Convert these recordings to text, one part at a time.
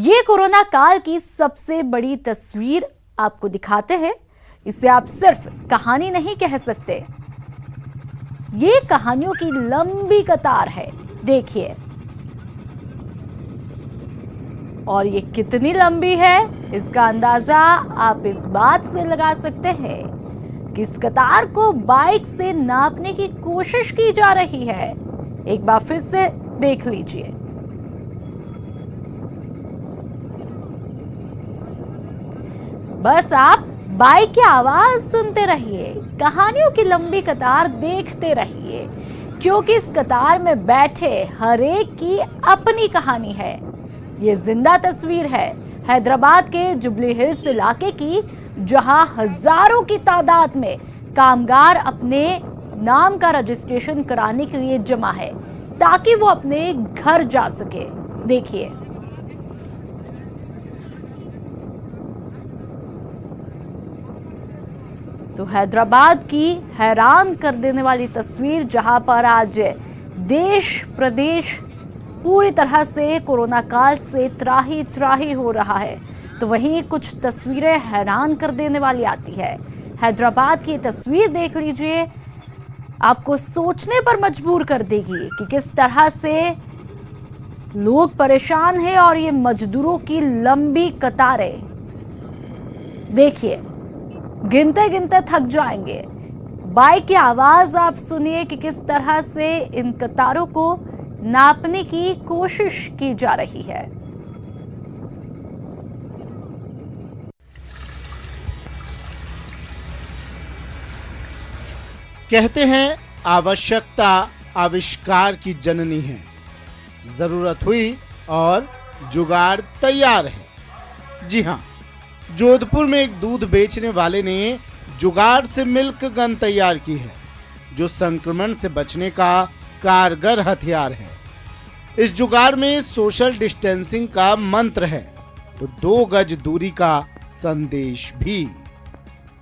ये कोरोना काल की सबसे बड़ी तस्वीर आपको दिखाते हैं। इसे आप सिर्फ कहानी नहीं कह सकते, ये कहानियों की लंबी कतार है। देखिए, और ये कितनी लंबी है इसका अंदाजा आप इस बात से लगा सकते हैं कि इस कतार को बाइक से नापने की कोशिश की जा रही है। एक बार फिर से देख लीजिए। बस आप बाइक की आवाज सुनते रहिए, कहानियों की लंबी कतार देखते रहिए, क्योंकि इस कतार में बैठे हर एक की अपनी कहानी है। ये जिंदा तस्वीर है हैदराबाद के जुबली हिल्स इलाके की, जहां हजारों की तादाद में कामगार अपने नाम का रजिस्ट्रेशन कराने के लिए जमा है ताकि वो अपने घर जा सके। देखिए, तो हैदराबाद की हैरान कर देने वाली तस्वीर, जहां पर आज देश प्रदेश पूरी तरह से कोरोना काल से त्राही त्राही हो रहा है, तो वहीं कुछ तस्वीरें हैरान कर देने वाली आती है। हैदराबाद की तस्वीर देख लीजिए, आपको सोचने पर मजबूर कर देगी कि किस तरह से लोग परेशान हैं और ये मजदूरों की लंबी कतारें देखिए, गिनते गिनते थक जाएंगे। बाइक की आवाज आप सुनिए कि किस तरह से इन कतारों को नापने की कोशिश की जा रही है। कहते हैं आवश्यकता आविष्कार की जननी है। जरूरत हुई और जुगाड़ तैयार है। जी हाँ, जोधपुर में एक दूध बेचने वाले ने जुगाड़ से मिल्क गन तैयार की है, जो संक्रमण से बचने का कारगर हथियार है। इस जुगाड़ में सोशल डिस्टेंसिंग का मंत्र है, तो 2 गज दूरी का संदेश भी।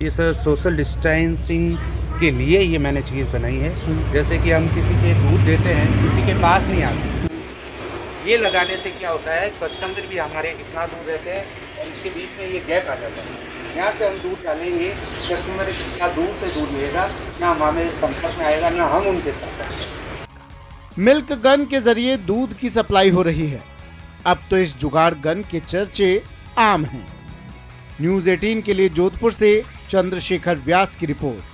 इस सोशल डिस्टेंसिंग के लिए ये मैंने चीज़ बनाई है। जैसे कि हम किसी के दूध देते हैं, किसी के पास नहीं आ सकते। ये लगाने से क्या होता है, कस्टमर भी हमारे इतना दूर रहते हैं और इसके बीच में ये गैप आ जाता है। यहाँ से हम दूध डालेंगे, कस्टमर इतना दूर से दूध लेगा, ना हमारे संपर्क में आएगा, ना हम उनके साथ। मिल्क गन के जरिए दूध की सप्लाई हो रही है। अब तो इस जुगाड़ गन के चर्चे आम हैं। न्यूज़ 18 के लिए जोधपुर से चंद्रशेखर व्यास की रिपोर्ट।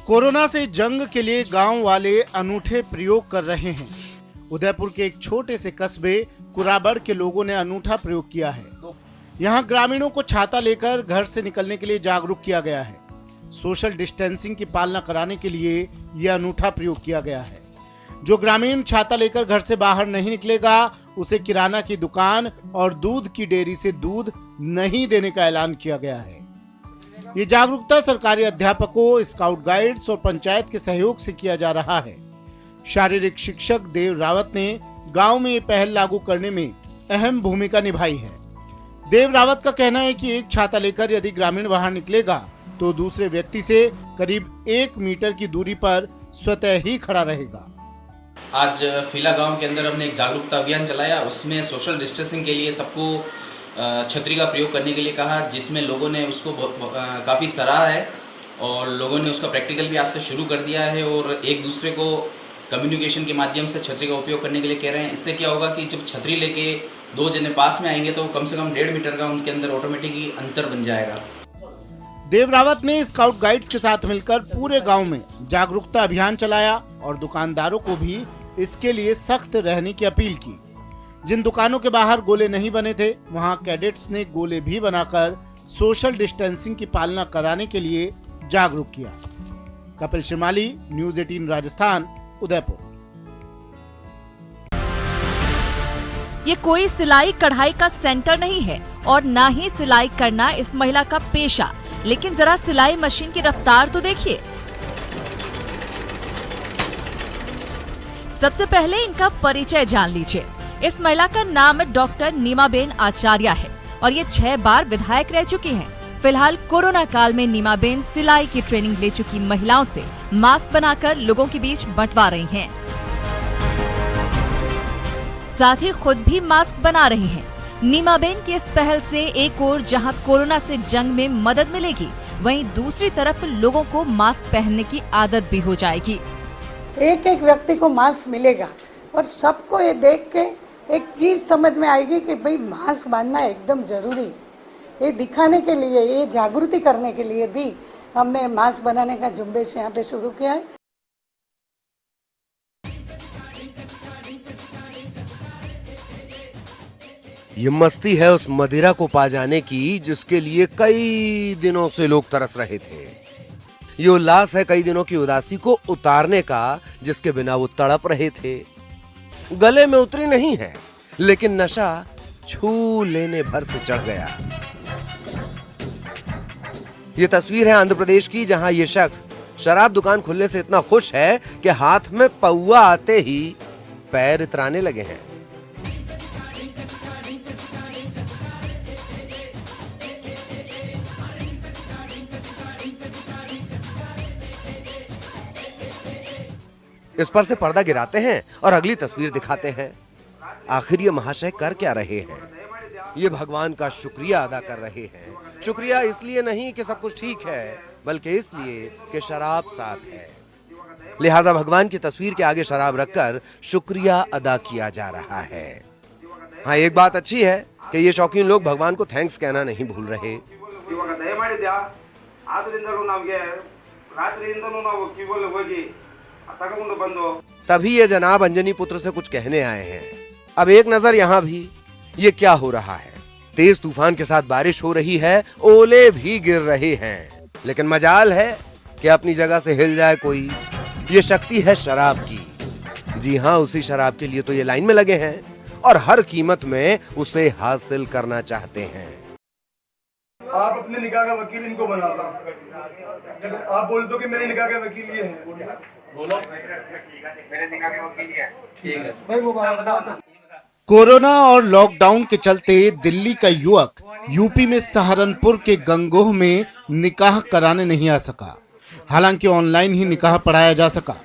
कोरोना से जंग के लिए गांव वाले अनूठे प्रयोग कर रहे हैं। उदयपुर के एक छोटे से कस्बे कुराबड़ के लोगों ने अनूठा प्रयोग किया है। यहां ग्रामीणों को छाता लेकर घर से निकलने के लिए जागरूक किया गया है। सोशल डिस्टेंसिंग की पालना कराने के लिए यह अनूठा प्रयोग किया गया है। जो ग्रामीण छाता लेकर घर से बाहर नहीं निकलेगा, उसे किराना की दुकान और दूध की डेयरी से दूध नहीं देने का ऐलान किया गया है। ये जागरूकता सरकारी अध्यापकों, स्काउट गाइड्स और पंचायत के सहयोग से किया जा रहा है। शारीरिक शिक्षक देव रावत ने गांव में ये पहल लागू करने में अहम भूमिका निभाई है। देव रावत का कहना है कि एक छाता लेकर यदि ग्रामीण बाहर निकलेगा तो दूसरे व्यक्ति से करीब 1 मीटर की दूरी पर स्वतः ही खड़ा रहेगा। आज फिला गांव के अंदर हमने एक जागरूकता अभियान चलाया। उसमें सोशल डिस्टेंसिंग के लिए सबको छतरी का प्रयोग करने के लिए कहा, जिसमें लोगों ने उसको काफ़ी सराहा है और लोगों ने उसका प्रैक्टिकल भी आज से शुरू कर दिया है और एक दूसरे को कम्युनिकेशन के माध्यम से छतरी का उपयोग करने के लिए कह रहे हैं। इससे क्या होगा कि जब छतरी लेके 2 जने पास में आएंगे तो कम से कम 1.5 मीटर का उनके अंदर ऑटोमेटिकली अंतर बन जाएगा। देव रावत ने स्काउट गाइड्स के साथ मिलकर पूरे गांव में जागरूकता अभियान चलाया और दुकानदारों को भी इसके लिए सख्त रहने की अपील की। जिन दुकानों के बाहर गोले नहीं बने थे, वहां कैडेट्स ने गोले भी बनाकर सोशल डिस्टेंसिंग की पालना कराने के लिए जागरूक किया। कपिल शिमाली, न्यूज़ 18 राजस्थान, उदयपुर। ये कोई सिलाई कढ़ाई का सेंटर नहीं है और ना ही सिलाई करना इस महिला का पेशा, लेकिन जरा सिलाई मशीन की रफ्तार तो देखिए। सबसे पहले इनका परिचय जान लीजिए। इस महिला का नाम डॉक्टर नीमाबेन आचार्य है और ये 6 बार विधायक रह चुकी हैं। फिलहाल कोरोना काल में नीमाबेन सिलाई की ट्रेनिंग ले चुकी महिलाओं से मास्क बनाकर लोगों के बीच बंटवा रही हैं। साथ ही खुद भी मास्क बना रही हैं। नीमाबेन की इस पहल से एक ओर जहां कोरोना से जंग में मदद मिलेगी, वहीं दूसरी तरफ लोगों को मास्क पहनने की आदत भी हो जाएगी। एक एक व्यक्ति को मास्क मिलेगा और सबको ये देख के एक चीज़ समझ में आएगी कि भाई मास्क बांधना एकदम ज़रूरी है। ये दिखाने के लिए, ये जागृति करने के लिए भी हमने मास्क बनाने का झुंबेश यहाँ पे शुरू किया है। ये मस्ती है उस मदिरा को पा जाने की जिसके लिए कई दिनों से लोग तरस रहे थे। ये उल्लास है कई दिनों की उदासी को उतारने का जिसके बिना वो तड़प रहे थे। गले में उतरी नहीं है, लेकिन नशा छू लेने भर से चढ़ गया। ये तस्वीर है आंध्र प्रदेश की, जहां ये शख्स शराब दुकान खुलने से इतना खुश है कि हाथ में पौआ आते ही पैर इतराने लगे हैं। इस पर से पर्दा गिराते हैं और अगली तस्वीर दिखाते हैं। आखिर ये महाशय कर क्या रहे हैं? ये भगवान का शुक्रिया अदा कर रहे हैं। शुक्रिया इसलिए नहीं कि सब कुछ ठीक है, बल्कि इसलिए कि शराब साथ है। लिहाजा भगवान की तस्वीर के आगे शराब रखकर शुक्रिया अदा किया जा रहा है। हाँ, एक बात अच्छी है कि ये शौकीन लोग भगवान को थैंक्स कहना नहीं भूल रहे। तभी ये जनाब अंजनी पुत्र से कुछ कहने आए हैं। अब एक नजर यहाँ भी। ये क्या हो रहा है? तेज तूफान के साथ बारिश हो रही है, ओले भी गिर रहे हैं, लेकिन मजाल है कि अपनी जगह से हिल जाए कोई। ये शक्ति है शराब की। जी हाँ, उसी शराब के लिए तो ये लाइन में लगे हैं और हर कीमत में उसे हासिल करना चाहते हैं। आप अपने निकाह का वकील इनको बना दो। अगर आप बोल दो कि मेरे निकाह का वकील ये है, बोलो मेरे निकाह का वकील ये है, ठीक है भाई, वो बात। कोरोना और लॉकडाउन के चलते दिल्ली का युवक यूपी में सहारनपुर के गंगोह में निकाह कराने नहीं आ सका। हालांकि ऑनलाइन ही निकाह पढ़ाया जा सका।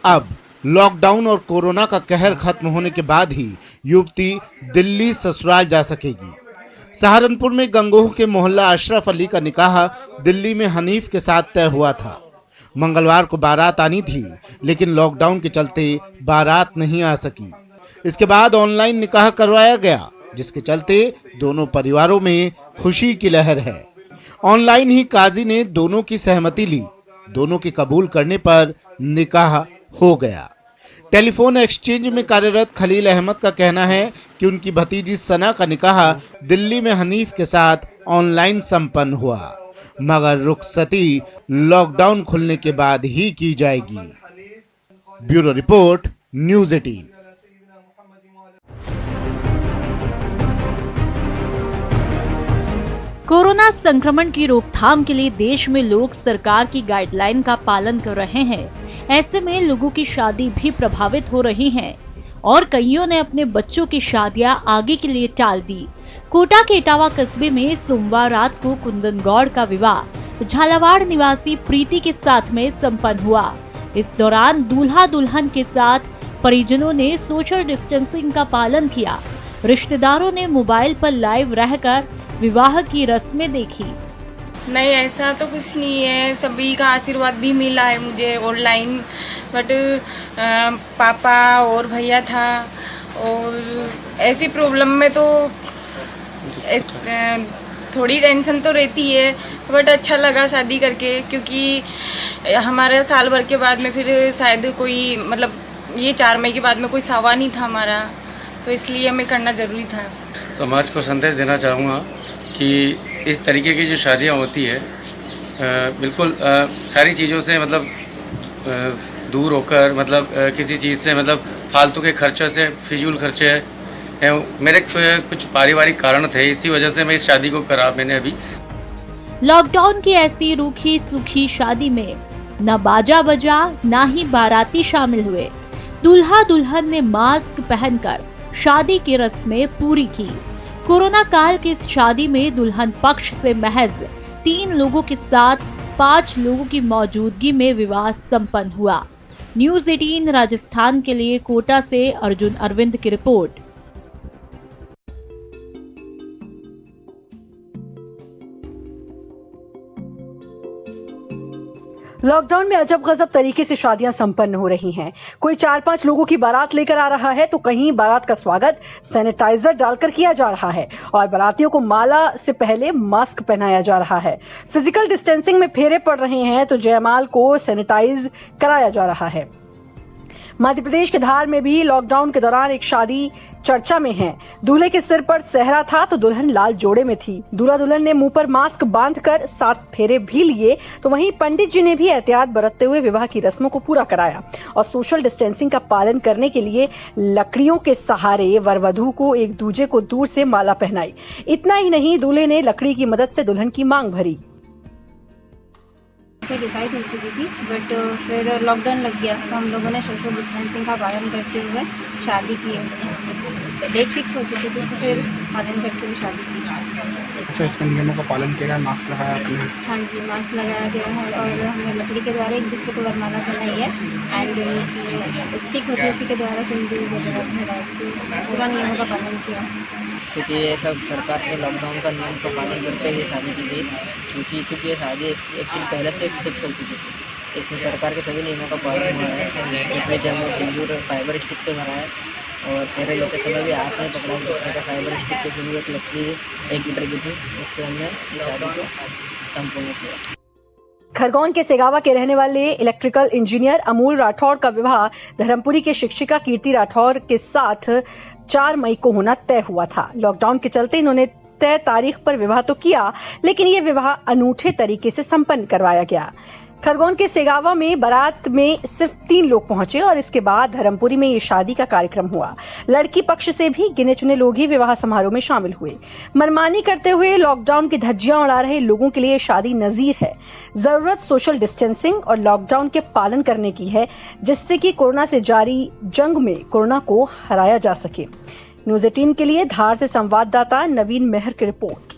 अब लॉकडाउन और कोरोना का कहर खत्म होने के बाद ही युवती दिल्ली ससुराल जा सकेगी। सहारनपुर में गंगोह के मोहल्ला अशरफ अली का निकाह दिल्ली में हनीफ के साथ तय हुआ था। मंगलवार को बारात आनी थी, लेकिन लॉकडाउन के चलते बारात नहीं आ सकी। इसके बाद ऑनलाइन निकाह करवाया गया, जिसके चलते दोनों परिवारों में खुशी की लहर है। ऑनलाइन ही काजी ने दोनों की सहमति ली। दोनों के कबूल करने पर निकाह हो गया। टेलीफोन एक्सचेंज में कार्यरत खलील अहमद का कहना है कि उनकी भतीजी सना का निकाह दिल्ली में हनीफ के साथ ऑनलाइन संपन्न हुआ, मगर रुखसती लॉकडाउन खुलने के बाद ही की जाएगी। Bureau report, news 18। कोरोना संक्रमण की रोकथाम के लिए देश में लोग सरकार की गाइडलाइन का पालन कर रहे हैं। ऐसे में लोगों की शादी भी प्रभावित हो रही हैं और कईयों ने अपने बच्चों की शादियां आगे के लिए टाल दी। कोटा के इटावा कस्बे में सोमवार रात को कुंदन गौड़ का विवाह झालावाड़ निवासी प्रीति के साथ में संपन्न हुआ। इस दौरान दूल्हा दुल्हन के साथ परिजनों ने सोशल डिस्टेंसिंग का पालन किया। रिश्तेदारों ने मोबाइल पर लाइव रहकर विवाह की रस्में देखी। नहीं, ऐसा तो कुछ नहीं है। सभी का आशीर्वाद भी मिला है मुझे ऑनलाइन, बट पापा और भैया था, और ऐसी प्रॉब्लम में तो थोड़ी टेंशन तो रहती है, बट अच्छा लगा शादी करके, क्योंकि हमारे साल भर के बाद में फिर शायद कोई, मतलब ये 4 मई के बाद में कोई सावा नहीं था हमारा, तो इसलिए हमें करना ज़रूरी था। समाज को संदेश देना चाहूँगा कि इस तरीके की जो शादियाँ होती है, बिल्कुल सारी चीज़ों से मतलब दूर होकर, मतलब किसी चीज़ से, मतलब फालतू के खर्चों से, फिजूल खर्चे हैं। मेरे कुछ पारिवारिक कारण थे, इसी वजह से मैं इस शादी को करा मैंने अभी। लॉकडाउन की ऐसी रूखी सूखी शादी में न बाजा बजा, ना ही बाराती शामिल हुए। दूल्हा दुल्हन ने मास्क पहनकर शादी की रस्में पूरी की। कोरोना काल की इस शादी में दुल्हन पक्ष से महज 3 लोगों के साथ 5 लोगों की मौजूदगी में विवाह संपन्न हुआ। न्यूज़ 18 राजस्थान के लिए कोटा से अर्जुन अरविंद की रिपोर्ट। लॉकडाउन में अजब गजब तरीके से शादियां संपन्न हो रही हैं। कोई 4-5 लोगों की बारात लेकर आ रहा है तो कहीं बारात का स्वागत सैनिटाइजर डालकर किया जा रहा है और बारातियों को माला से पहले मास्क पहनाया जा रहा है। फिजिकल डिस्टेंसिंग में फेरे पड़ रहे हैं तो जयमाल को सैनिटाइज कराया जा रहा है। मध्य प्रदेश के धार में भी लॉकडाउन के दौरान एक शादी चर्चा में है। दूल्हे के सिर पर सेहरा था तो दुल्हन लाल जोड़े में थी। दूल्हा दुल्हन ने मुंह पर मास्क बांधकर 7 फेरे भी लिए तो वहीं पंडित जी ने भी एहतियात बरतते हुए विवाह की रस्मों को पूरा कराया और सोशल डिस्टेंसिंग का पालन करने के लिए लकड़ियों के सहारे वर वधू को एक दूजे को दूर से माला पहनाई। इतना ही नहीं, दूल्हे ने लकड़ी की मदद से दुल्हन की मांग भरी। से डिसाइड हो चुकी थी बट फिर लॉकडाउन लग गया तो हम लोगों ने सोशल डिस्टेंसिंग का पालन करते हुए शादी की है। डेट फिक्स हो चुकी थी तो फिर पालन करते हुए शादी की। अच्छा, इसके नियमों का पालन किया है, मास्क लगाया आपने? हाँ जी, मास्क लगाया गया है और हमने लकड़ी के द्वारा एक दूसरे को वरमाला पहनाई है एंड स्टिक होती है उसी के द्वारा सिंदूर वगैरह पूरा नियमों का पालन किया। क्योंकि ये सब सरकार के लॉकडाउन का नियम का पालन करते हुए शादी की गई, क्योंकि ये शादी एक दिन पहले से फिक्स हो चुकी थी। इसमें सरकार के सभी नियमों का पालन हुआ है। इसमें जब हमने सिंदूर फाइबर स्टिक से भरा है और फेरे लेते समय भी हाथ नहीं पकड़ा दूसरे फाइबर स्टिक के जरूर एक लकड़ी 1 मीटर की थी, इससे हमने इस शादी को संपूर्ण किया। खरगोन के सेगावा के रहने वाले इलेक्ट्रिकल इंजीनियर अमूल राठौड़ का विवाह धर्मपुरी के शिक्षिका कीर्ति राठौड़ के साथ 4 मई को होना तय हुआ था। लॉकडाउन के चलते इन्होंने तय तारीख पर विवाह तो किया लेकिन ये विवाह अनूठे तरीके से संपन्न करवाया गया। खरगोन के सेगावा में बारात में सिर्फ 3 लोग पहुंचे और इसके बाद धर्मपुरी में ये शादी का कार्यक्रम हुआ। लड़की पक्ष से भी गिने चुने लोग ही विवाह समारोह में शामिल हुए। मनमानी करते हुए लॉकडाउन की धज्जियां उड़ा रहे लोगों के लिए शादी नजीर है। जरूरत सोशल डिस्टेंसिंग और लॉकडाउन के पालन करने की है जिससे कि कोरोना से जारी जंग में कोरोना को हराया जा सके। न्यूज़ 18 के लिए धार से संवाददाता नवीन मेहर की रिपोर्ट।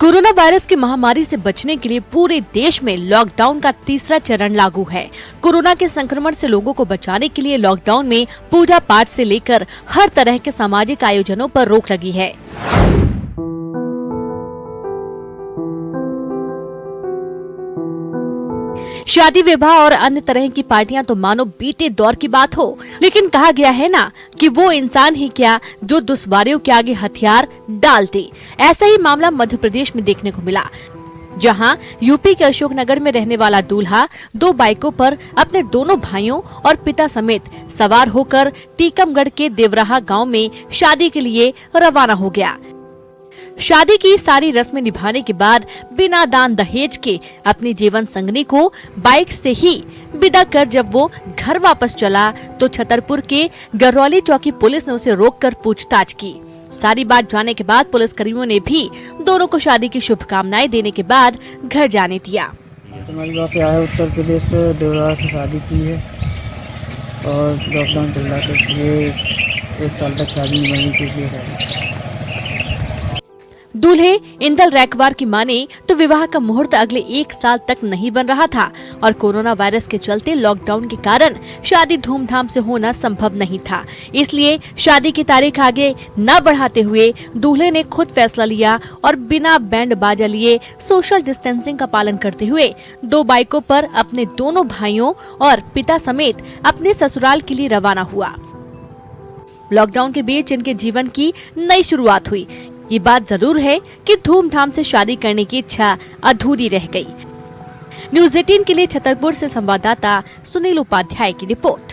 कोरोना वायरस की महामारी से बचने के लिए पूरे देश में लॉकडाउन का तीसरा चरण लागू है। कोरोना के संक्रमण से लोगों को बचाने के लिए लॉकडाउन में पूजा पाठ से लेकर हर तरह के सामाजिक आयोजनों पर रोक लगी है। शादी विवाह और अन्य तरह की पार्टियां तो मानो बीते दौर की बात हो, लेकिन कहा गया है ना कि वो इंसान ही क्या जो दुश्वारियों के आगे हथियार डाल दे। ऐसा ही मामला मध्य प्रदेश में देखने को मिला, जहां यूपी के अशोकनगर में रहने वाला दूल्हा 2 बाइकों पर अपने दोनों भाइयों और पिता समेत सवार होकर टीकमगढ़ के देवराहा गांव में शादी के लिए रवाना हो गया। शादी की सारी रस्में निभाने के बाद बिना दान दहेज के अपनी जीवन संगनी को बाइक से ही विदा कर जब वो घर वापस चला तो छतरपुर के गरौली चौकी पुलिस ने उसे रोककर पूछताछ की। सारी बात जानने के बाद पुलिस कर्मियों ने भी दोनों को शादी की शुभकामनाएं देने के बाद घर जाने दिया। तुम्हारी बात आया उत्तर प्रदेश से देवराहा से शादी की है और लॉकडाउन चल रहा था इसलिए 1 साल तक शादी नहीं बनी थी। दूल्हे इंदल रैकवार की माने तो विवाह का मुहूर्त अगले 1 साल तक नहीं बन रहा था और कोरोना वायरस के चलते लॉकडाउन के कारण शादी धूमधाम से होना संभव नहीं था। इसलिए शादी की तारीख आगे न बढ़ाते हुए दूल्हे ने खुद फैसला लिया और बिना बैंड बाजा लिए सोशल डिस्टेंसिंग का पालन करते हुए 2 बाइकों पर अपने दोनों भाइयों और पिता समेत अपने ससुराल के लिए रवाना हुआ। लॉकडाउन के बीच इनके जीवन की नई शुरुआत हुई। ये बात जरूर है कि धूमधाम से शादी करने की इच्छा अधूरी रह गई। न्यूज़ 18 के लिए छतरपुर से संवाददाता सुनील उपाध्याय की रिपोर्ट।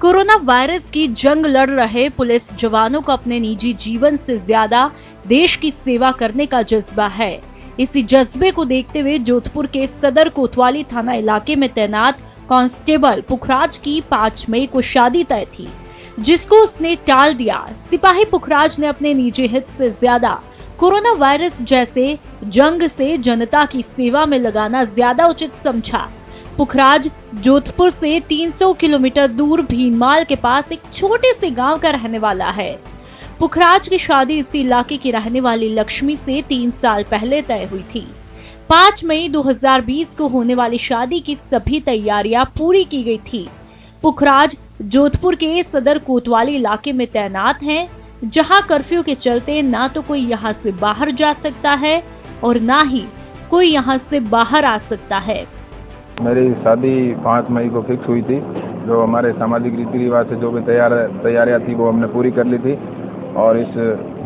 कोरोना वायरस की जंग लड़ रहे पुलिस जवानों को अपने निजी जीवन से ज्यादा देश की सेवा करने का जज्बा है। इसी जज्बे को देखते हुए जोधपुर के सदर कोतवाली थाना इलाके में तैनात कांस्टेबल पुखराज की 5 मई को शादी तय थी, जिसको उसने टाल दिया। सिपाही पुखराज ने अपने निजी हित से ज्यादा कोरोना वायरस जैसे जंग से जनता की सेवा में लगाना ज्यादा उचित समझा। पुखराज जोधपुर से 300 किलोमीटर दूर भीनमाल के पास एक छोटे से गांव का रहने वाला है। पुखराज की शादी इसी इलाके की रहने वाली लक्ष्मी से 3 साल पहले तय हुई थी। 5 मई 2020 को होने वाली शादी की सभी तैयारियां पूरी की गई थी। पुखराज जोधपुर के सदर कोतवाली इलाके में तैनात हैं, जहां कर्फ्यू के चलते ना तो कोई यहां से बाहर जा सकता है और ना ही कोई यहां से बाहर आ सकता है। मेरी शादी 5 मई को फिक्स हुई थी। जो हमारे सामाजिक रीति रिवाज से जो भी तैयारियां थी वो हमने पूरी कर ली थी, और इस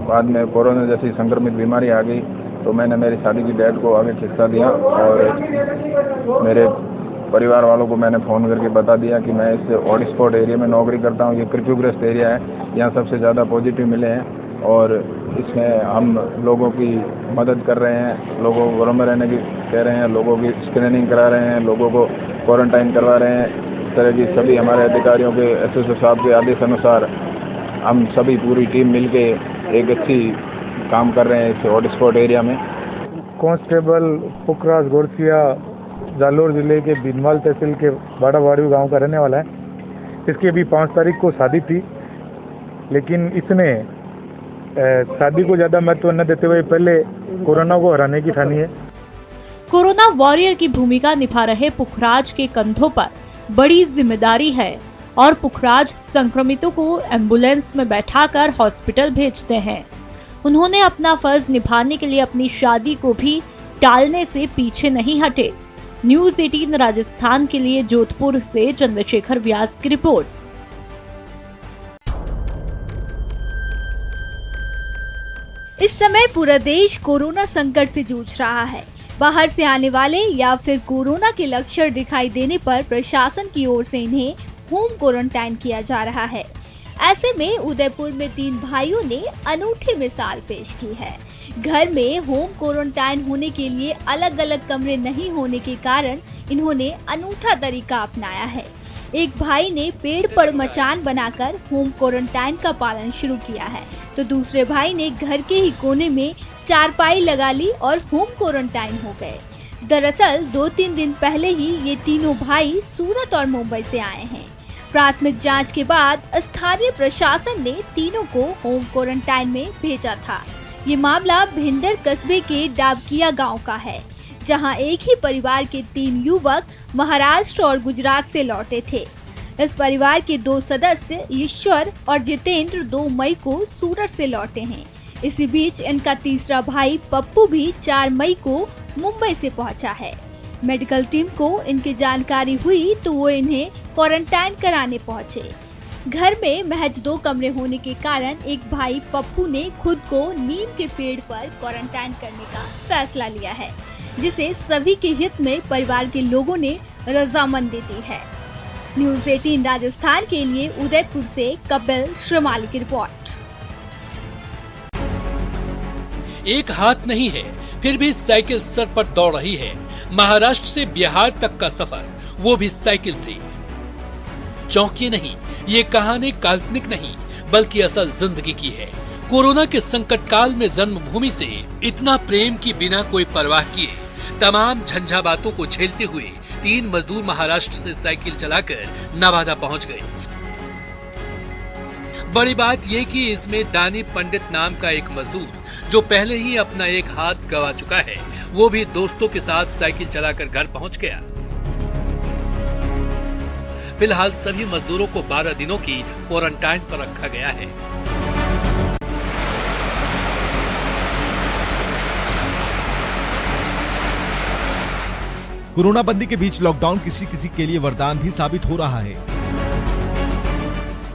बाद में कोरोना जैसी संक्रमित बीमारी आ गई तो मैंने मेरी शादी की डेट को आगे खिसका दिया, और मेरे परिवार वालों को मैंने फ़ोन करके बता दिया कि मैं इस हॉटस्पॉट एरिया में नौकरी करता हूं। ये कर्फ्यूग्रस्त एरिया है, यहाँ सबसे ज़्यादा पॉजिटिव मिले हैं, और इसमें हम लोगों की मदद कर रहे हैं, लोगों को घर में रहने की कह रहे हैं, लोगों की स्क्रीनिंग करा रहे हैं, लोगों को क्वारंटाइन करवा रहे हैं। इस तरह की सभी हमारे अधिकारियों के एसएसओ साहब के आदेश अनुसार हम सभी पूरी टीम मिलके एक अच्छी काम कर रहे हैं इस हॉटस्पॉट एरिया में। कांस्टेबल पुखराज गोरसिया जालोर जिले के भीनमाल तहसील के बाड़ावाड़ी गांव का रहने वाला है। इसकी अभी 5 तारीख को शादी थी, लेकिन इसने शादी को ज्यादा महत्व न देते हुए पहले कोरोना को हराने की ठानी है। कोरोना वॉरियर की भूमिका निभा रहे पुखराज के कंधों पर बड़ी जिम्मेदारी है और पुखराज संक्रमितों को एम्बुलेंस में बैठाकर हॉस्पिटल भेजते हैं। उन्होंने अपना फर्ज निभाने के लिए अपनी शादी को भी टालने से पीछे नहीं हटे। न्यूज़ 18 राजस्थान के लिए जोधपुर से चंद्रशेखर व्यास की रिपोर्ट। इस समय पूरा देश कोरोना संकट से जूझ रहा है। बाहर से आने वाले या फिर कोरोना के लक्षण दिखाई देने पर प्रशासन की ओर से इन्हें होम क्वारंटाइन किया जा रहा है। ऐसे में उदयपुर में 3 भाइयों ने अनूठी मिसाल पेश की है। घर में होम क्वारंटाइन होने के लिए अलग अलग कमरे नहीं होने के कारण इन्होंने अनूठा तरीका अपनाया है। एक भाई ने पेड़ पर मचान बनाकर होम क्वारंटाइन का पालन शुरू किया है, तो दूसरे भाई ने घर के ही कोने में चारपाई लगा ली और होम क्वारंटाइन हो गए। दरअसल 2-3 दिन पहले ही ये तीनों भाई सूरत और मुंबई से आए हैं। प्राथमिक जांच के बाद स्थानीय प्रशासन ने तीनों को होम क्वारंटाइन में भेजा था। ये मामला भिंडर कस्बे के डाबकिया गांव का है, जहां एक ही परिवार के 3 युवक महाराष्ट्र और गुजरात से लौटे थे। इस परिवार के 2 सदस्य ईश्वर और जितेंद्र 2 मई को सूरत से लौटे हैं। इसी बीच इनका तीसरा भाई पप्पू भी 4 मई को मुंबई से पहुंचा है। मेडिकल टीम को इनकी जानकारी हुई तो वो इन्हें क्वारंटाइन कराने पहुंचे। घर में महज 2 कमरे होने के कारण एक भाई पप्पू ने खुद को नीम के पेड़ पर क्वारंटाइन करने का फैसला लिया है, जिसे सभी के हित में परिवार के लोगों ने रजामंदी दी है। न्यूज़ 18 राजस्थान के लिए उदयपुर से कपिल श्रीमाली की रिपोर्ट। एक हाथ नहीं है फिर भी साइकिल सर पर दौड़ रही है। महाराष्ट्र से बिहार तक का सफर, वो भी साइकिल से। चौंकिए नहीं, ये कहानी काल्पनिक नहीं बल्कि असल जिंदगी की है। कोरोना के संकट काल में जन्मभूमि से इतना प्रेम की बिना कोई परवाह किए तमाम झंझावातों को झेलते हुए 3 मजदूर महाराष्ट्र से साइकिल चलाकर नवादा पहुंच गए। बड़ी बात ये कि इसमें दानी पंडित नाम का एक मजदूर, जो पहले ही अपना एक हाथ गवा चुका है, वो भी दोस्तों के साथ साइकिल चलाकर घर पहुंच गया। फिलहाल सभी मजदूरों को 12 दिनों की क्वारंटाइन पर रखा गया है। कोरोना बंदी के बीच लॉकडाउन किसी किसी के लिए वरदान भी साबित हो रहा है।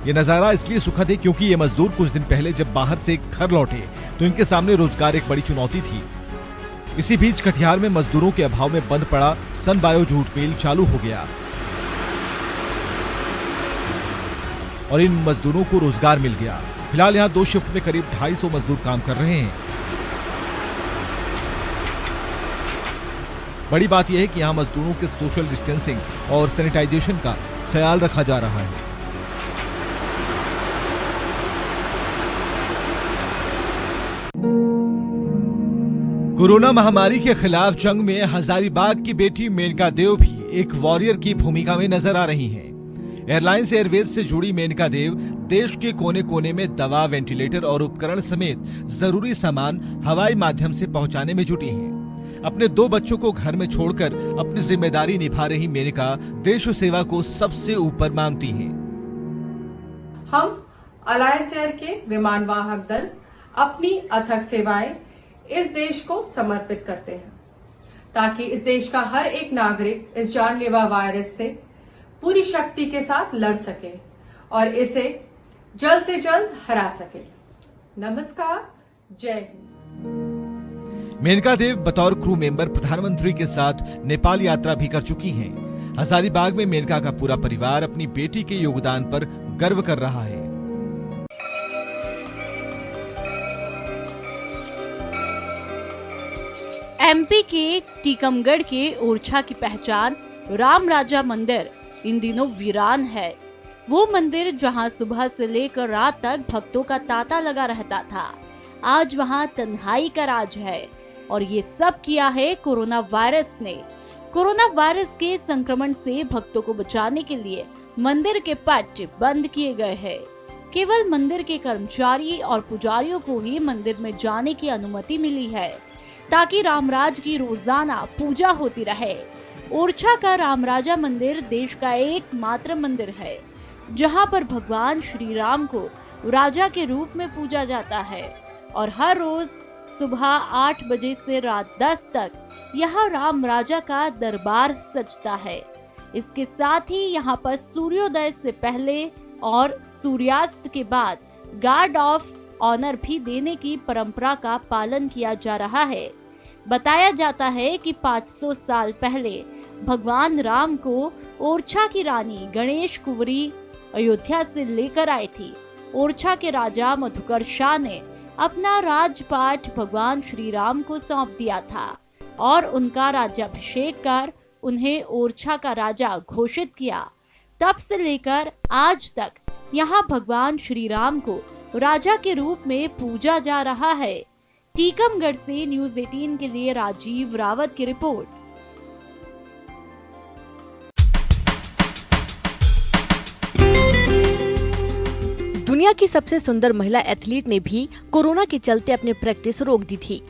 ये नजारा इसलिए सुखद है क्योंकि ये मजदूर कुछ दिन पहले जब बाहर से घर लौटे तो इनके सामने रोजगार एक बड़ी चुनौती थी। इसी बीच कटिहार में मजदूरों के अभाव में बंद पड़ा सन बायो जूट मिल चालू हो गया और इन मजदूरों को रोजगार मिल गया। फिलहाल यहाँ 2 शिफ्ट में करीब 250 मजदूर काम कर रहे हैं। बड़ी बात यह है कि यहाँ मजदूरों के सोशल डिस्टेंसिंग और सैनिटाइजेशन का ख्याल रखा जा रहा है। कोरोना महामारी के खिलाफ जंग में हजारीबाग की बेटी मेनका देव भी एक वॉरियर की भूमिका में नजर आ रही हैं। एयरलाइंस एयरवेज से जुड़ी मेनका देव देश के कोने कोने में दवा, वेंटिलेटर और उपकरण समेत जरूरी सामान हवाई माध्यम से पहुंचाने में जुटी हैं। अपने 2 बच्चों को घर में छोड़कर अपनी जिम्मेदारी निभा रही मेनका देश सेवा को सबसे ऊपर मानती हैं। हम अलायंस एयर के विमान वाहक दल अपनी अथक सेवाएं इस देश को समर्पित करते हैं ताकि इस देश का हर एक नागरिक इस जानलेवा वायरस से पूरी शक्ति के साथ लड़ सके और इसे जल्द से जल्द हरा सके। नमस्कार, जय हिंद। मेनका देव बतौर क्रू मेंबर प्रधानमंत्री के साथ नेपाल यात्रा भी कर चुकी हैं। हजारीबाग में मेनका का पूरा परिवार अपनी बेटी के योगदान पर गर्व कर रहा है। एमपी के टीकमगढ़ के ओरछा की पहचान राम राजा मंदिर इन दिनों वीरान है। वो मंदिर जहां सुबह से लेकर रात तक भक्तों का तांता लगा रहता था, आज वहां तन्हाई का राज है। और ये सब किया है कोरोना वायरस ने। कोरोना वायरस के संक्रमण से भक्तों को बचाने के लिए मंदिर के पट बंद किए गए हैं। केवल मंदिर के कर्मचारी और पुजारियों को ही मंदिर में जाने की अनुमति मिली है ताकि रामराज की रोजाना पूजा होती रहे। ओरछा का रामराजा मंदिर देश का एकमात्र मंदिर है जहां पर भगवान श्री राम को राजा के रूप में पूजा जाता है और हर रोज सुबह 8 बजे से रात 10 तक यहाँ राम राजा का दरबार सजता है। इसके साथ ही यहाँ पर सूर्योदय से पहले और सूर्यास्त के बाद गार्ड ऑफ ऑनर भी देने की परंपरा का पालन किया जा रहा है। बताया जाता है कि 500 साल पहले भगवान राम को ओरछा की रानी गणेश कुंवरी अयोध्या से लेकर आई थी। ओरछा के राजा मधुकर शाह ने अपना राजपाट भगवान श्री राम को सौंप दिया था और उनका राज्याभिषेक कर उन्हें ओरछा का राजा घोषित किया। तब से लेकर आज तक यहाँ भगवान श्री राम को राजा के रूप में पूजा जा रहा है। टीकमगढ़ से न्यूज़ 18 के लिए राजीव रावत की रिपोर्ट। दुनिया की सबसे सुंदर महिला एथलीट ने भी कोरोना के चलते अपनी प्रैक्टिस रोक दी थी,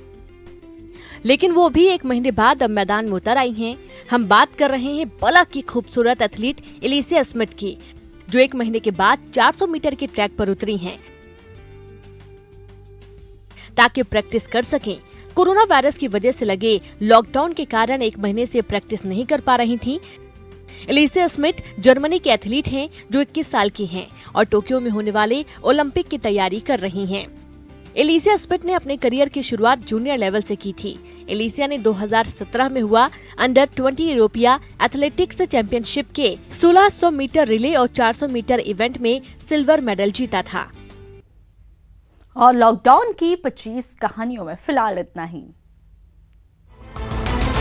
लेकिन वो भी 1 महीने बाद अब मैदान में उतर आई हैं। हम बात कर रहे हैं बला की खूबसूरत एथलीट एलिसिया स्मिथ की, जो 1 महीने के बाद 400 मीटर के ट्रैक पर उतरी हैं ताकि प्रैक्टिस कर सकें। कोरोना वायरस की वजह से लगे लॉकडाउन के कारण 1 महीने से प्रैक्टिस नहीं कर पा रही थी। एलिसिया स्मिथ जर्मनी के एथलीट हैं जो 21 साल की हैं और टोक्यो में होने वाले ओलंपिक की तैयारी कर रही हैं। एलिसिया स्मिथ ने अपने करियर की शुरुआत जूनियर लेवल से की थी। एलिसिया ने 2017 में हुआ अंडर 20 यूरोपिया एथलेटिक्स चैंपियनशिप के 1600 मीटर रिले और 400 मीटर इवेंट में सिल्वर मेडल जीता था। और लॉकडाउन की 25 कहानियों में फिलहाल इतना ही।